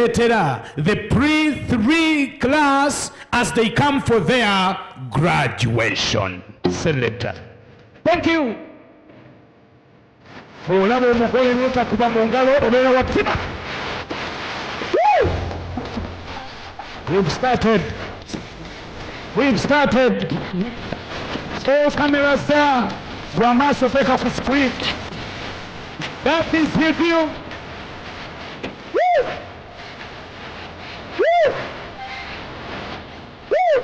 the pre-3 class as they come for their graduation. Selector. Thank you. We've started. So cameras there. Grandmaster take off the screen. That is with you. Woo! Woo! Woo!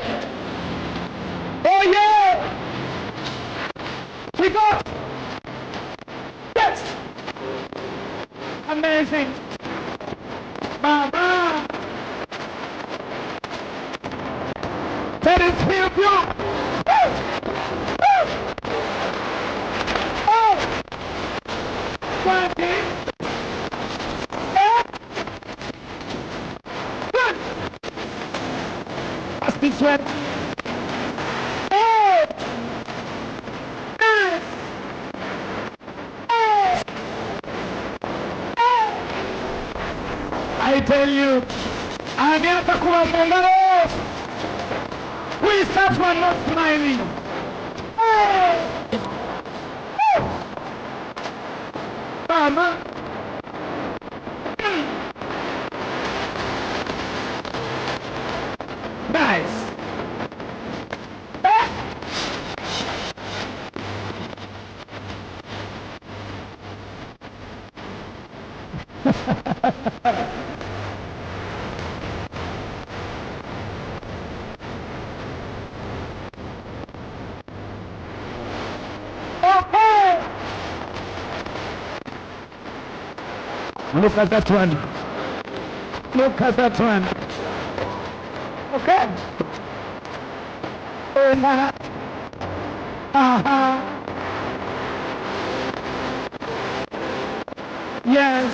Oh yeah! We got. Yes! Amazing. Mama! That is with you. Woo! Woo! Oh! 20. This one. Oh! Yes! Oh! Oh! I tell you, I'm here to come on. We start one not smiling. Oh! Oh! Mama. Nice. Okay. Look at that one. Look at that one. Okay. Yes.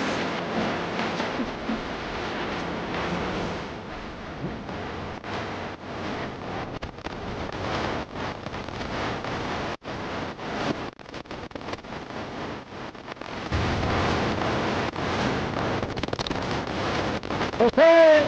Okay.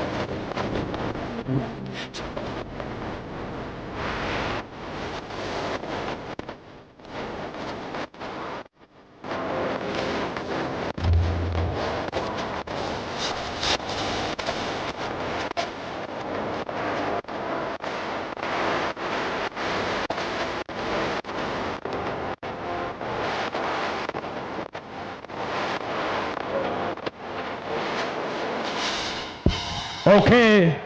Okay.